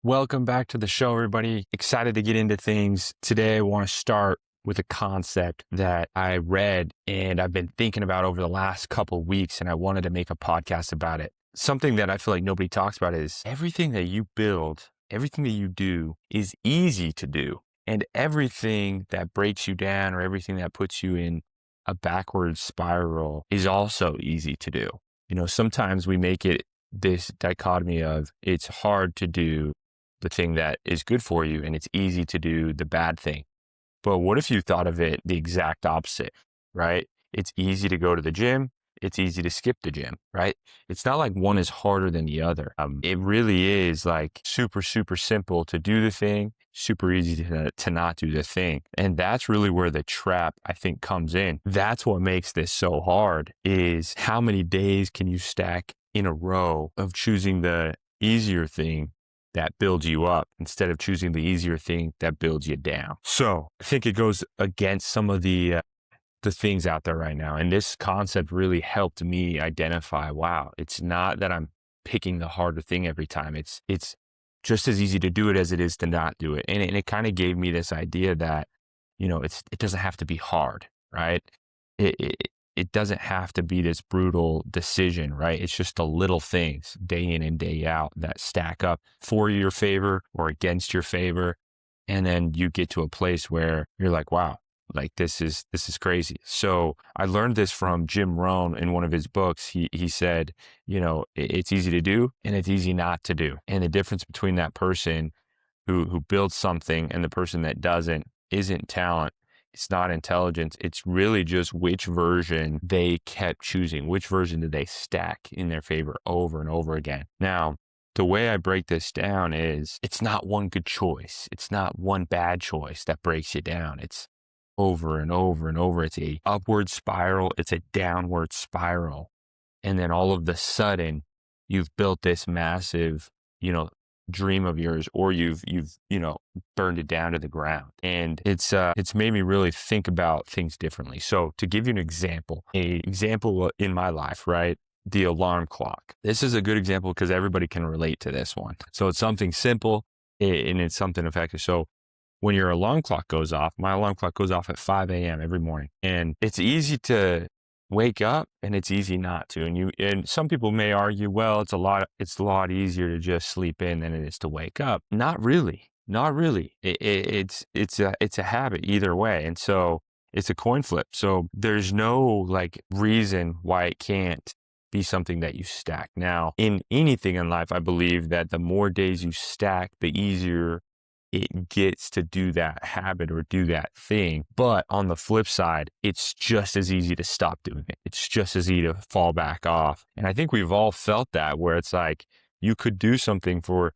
Welcome back to the show, everybody. Excited to get into things. Today, I want to start with a concept that I read and I've been thinking about over the last couple of weeks, and I wanted to make a podcast about it. Something that I feel like nobody talks about is everything that you build, everything that you do is easy to do. And everything that breaks you down or everything that puts you in a backward spiral is also easy to do. Sometimes we make it this dichotomy of it's hard to do the thing that is good for you and it's easy to do the bad thing. But what if you thought of it the exact opposite, right? It's easy to go to the gym. It's easy to skip the gym, right? It's not like one is harder than the other. It really is like super, super simple to do the thing, super easy to not do the thing. And that's really where the trap, I think, comes in. That's what makes this so hard is how many days can you stack in a row of choosing the easier thing that builds you up instead of choosing the easier thing that builds you down. So I think it goes against some of the things out there right now. And this concept really helped me identify, wow, it's not that I'm picking the harder thing every time. It's just as easy to do it as it is to not do it. And it kind of gave me this idea that, it doesn't have to be hard, right? It, it, it doesn't have to be this brutal decision, right? It's just the little things day in and day out that stack up for your favor or against your favor. And then you get to a place where you're like, wow, like this is crazy. So I learned this from Jim Rohn in one of his books. He said, it's easy to do and it's easy not to do. And the difference between that person who builds something and the person that doesn't isn't talent. It's not intelligence. It's really just which version they kept choosing. Which version did they stack in their favor over and over again? Now, the way I break this down is it's not one good choice. It's not one bad choice that breaks you down. It's over and over and over. It's a upward spiral. It's a downward spiral. And then all of the sudden, you've built this massive, dream of yours, or you've burned it down to the ground. And it's made me really think about things differently. So to give you an example in my life, right? The alarm clock. This is a good example because everybody can relate to this one. So it's something simple and it's something effective. So when your alarm clock goes off, my alarm clock goes off at 5 a.m. every morning, and it's easy to wake up and it's easy not to. And some people may argue, well, it's a lot easier to just sleep in than it is to wake up. Not really. It's a habit either way. And so it's a coin flip. So there's no like reason why it can't be something that you stack. Now, in anything in life, I believe that the more days you stack, the easier it gets to do that habit or do that thing. But on the flip side, it's just as easy to stop doing it. It's just as easy to fall back off. And I think we've all felt that, where it's like you could do something for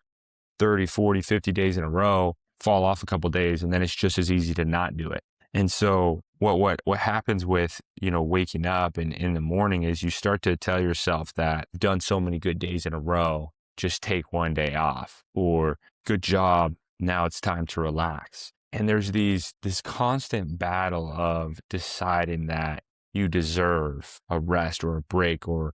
30, 40, 50 days in a row, fall off a couple of days, and then it's just as easy to not do it. And so what happens with, waking up and in the morning is you start to tell yourself that you've done so many good days in a row, just take one day off, or good job, now it's time to relax. And there's this constant battle of deciding that you deserve a rest or a break or,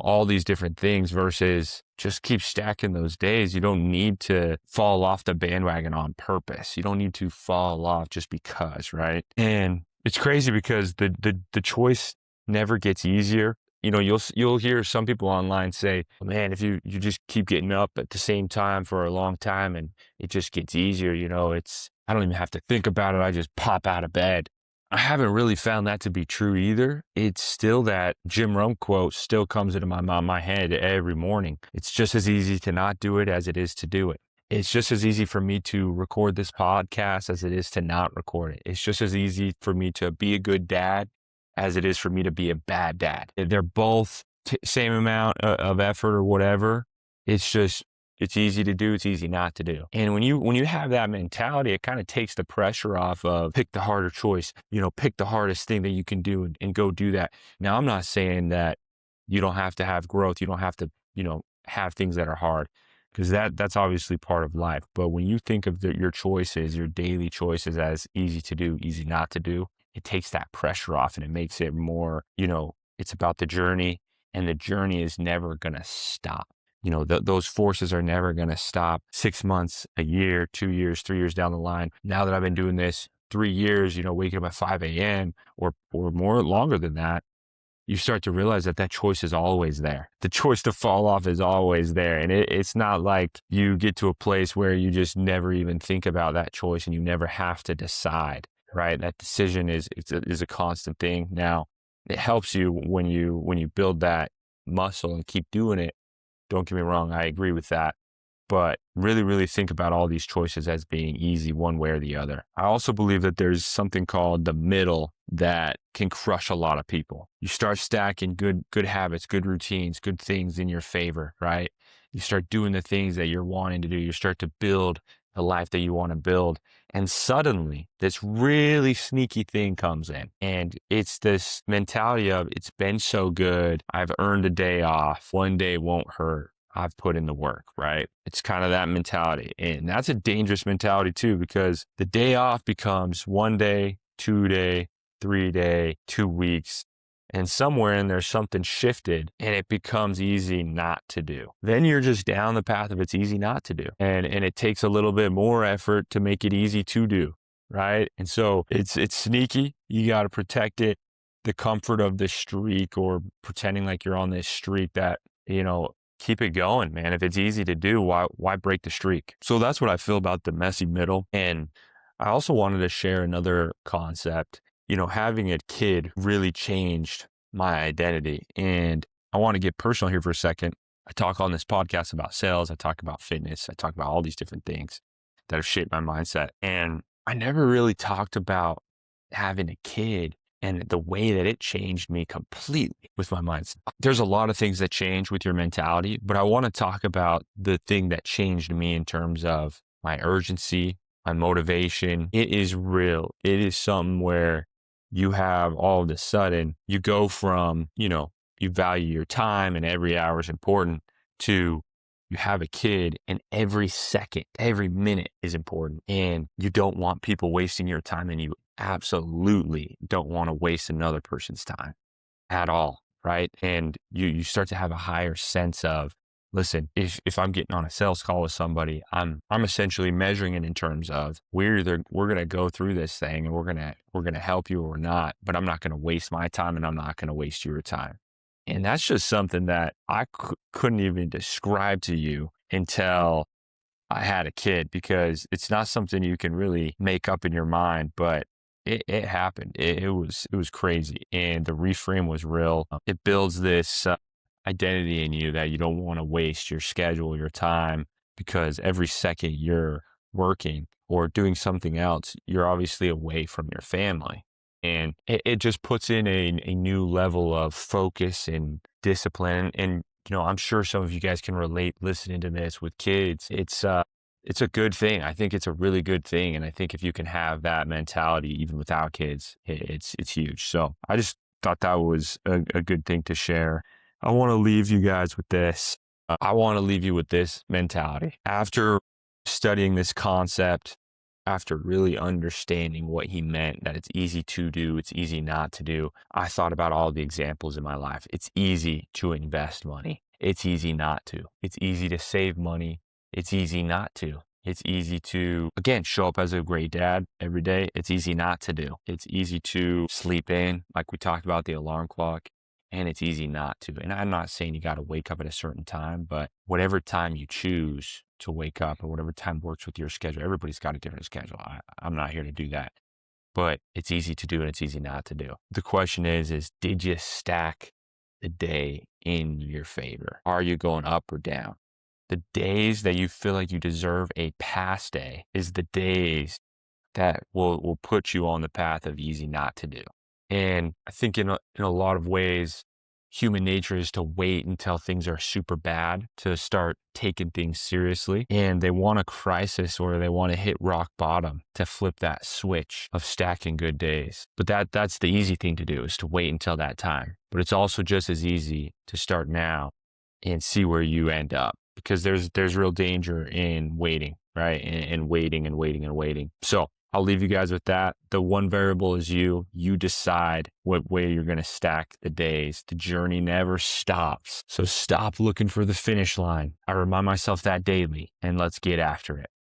all these different things versus just keep stacking those days. You don't need to fall off the bandwagon on purpose. You don't need to fall off just because, right? And it's crazy because the choice never gets easier. You'll hear some people online say, man, if you just keep getting up at the same time for a long time and it just gets easier, I don't even have to think about it. I just pop out of bed. I haven't really found that to be true either. It's still that Jim Rohn quote still comes into my head every morning. It's just as easy to not do it as it is to do it. It's just as easy for me to record this podcast as it is to not record it. It's just as easy for me to be a good dad as it is for me to be a bad dad. They're both same amount of effort or whatever. It's just, it's easy to do. It's easy not to do. And when you have that mentality, it kind of takes the pressure off of pick the harder choice, pick the hardest thing that you can do and go do that. Now, I'm not saying that you don't have to have growth. You don't have to, have things that are hard, because that's obviously part of life. But when you think of your choices, your daily choices as easy to do, easy not to do, it takes that pressure off and it makes it more, it's about the journey, and the journey is never going to stop. those forces are never going to stop 6 months, a year, 2 years, 3 years down the line. Now that I've been doing this 3 years, waking up at 5 a.m. or more longer than that, you start to realize that choice is always there. The choice to fall off is always there. And it's not like you get to a place where you just never even think about that choice and you never have to decide, right? That decision is a constant thing. Now, it helps you when you build that muscle and keep doing it. Don't get me wrong, I agree with that. But really, really think about all these choices as being easy one way or the other. I also believe that there's something called the middle that can crush a lot of people. You start stacking good habits, good routines, good things in your favor, right? You start doing the things that you're wanting to do. You start to build the life that you want to build. And suddenly this really sneaky thing comes in, and it's this mentality of, it's been so good, I've earned a day off, one day won't hurt, I've put in the work, right? It's kind of that mentality. And that's a dangerous mentality too, because the day off becomes 1 day, 2 day, 3 day, 2 weeks. And somewhere in there, something shifted and it becomes easy not to do. Then you're just down the path of it's easy not to do. And it takes a little bit more effort to make it easy to do, right? And so it's sneaky. You got to protect it. The comfort of the streak, or pretending like you're on this streak that, keep it going, man. If it's easy to do, why break the streak? So that's what I feel about the messy middle. And I also wanted to share another concept. Having a kid really changed my identity. And I want to get personal here for a second. I talk on this podcast about sales. I talk about fitness. I talk about all these different things that have shaped my mindset. And I never really talked about having a kid and the way that it changed me completely with my mindset. There's a lot of things that change with your mentality, but I want to talk about the thing that changed me in terms of my urgency, my motivation. It is real. It is something where you have all of a sudden, you go from, you value your time and every hour is important, to you have a kid and every second, every minute is important. And you don't want people wasting your time, and you absolutely don't want to waste another person's time at all, right? And you start to have a higher sense of, listen, if I'm getting on a sales call with somebody, I'm essentially measuring it in terms of, we're going to go through this thing and we're going to help you or not, but I'm not going to waste my time and I'm not going to waste your time. And that's just something that I couldn't even describe to you until I had a kid, because it's not something you can really make up in your mind, but it happened. It was crazy. And the reframe was real. It builds this identity in you that you don't want to waste your schedule, your time, because every second you're working or doing something else, you're obviously away from your family. And it just puts in a new level of focus and discipline. And, I'm sure some of you guys can relate listening to this with kids. It's a good thing. I think it's a really good thing. And I think if you can have that mentality, even without kids, it's huge. So I just thought that was a good thing to share. I want to leave you guys with this. I want to leave you with this mentality. After studying this concept, after really understanding what he meant, that it's easy to do, it's easy not to do, I thought about all the examples in my life. It's easy to invest money. It's easy not to. It's easy to save money. It's easy not to. It's easy to, again, show up as a great dad every day. It's easy not to do. It's easy to sleep in, like we talked about the alarm clock, and it's easy not to. And I'm not saying you got to wake up at a certain time, but whatever time you choose to wake up or whatever time works with your schedule, everybody's got a different schedule. I'm not here to do that, but it's easy to do and it's easy not to do. The question is did you stack the day in your favor? Are you going up or down? The days that you feel like you deserve a pass day is the days that will put you on the path of easy not to do. And I think in a lot of ways, human nature is to wait until things are super bad to start taking things seriously. And they want a crisis, or they want to hit rock bottom to flip that switch of stacking good days. But that's the easy thing to do, is to wait until that time. But it's also just as easy to start now and see where you end up, because there's real danger in waiting, right? And waiting and waiting and waiting. So I'll leave you guys with that. The one variable is you. You decide what way you're going to stack the days. The journey never stops. So stop looking for the finish line. I remind myself that daily, and let's get after it.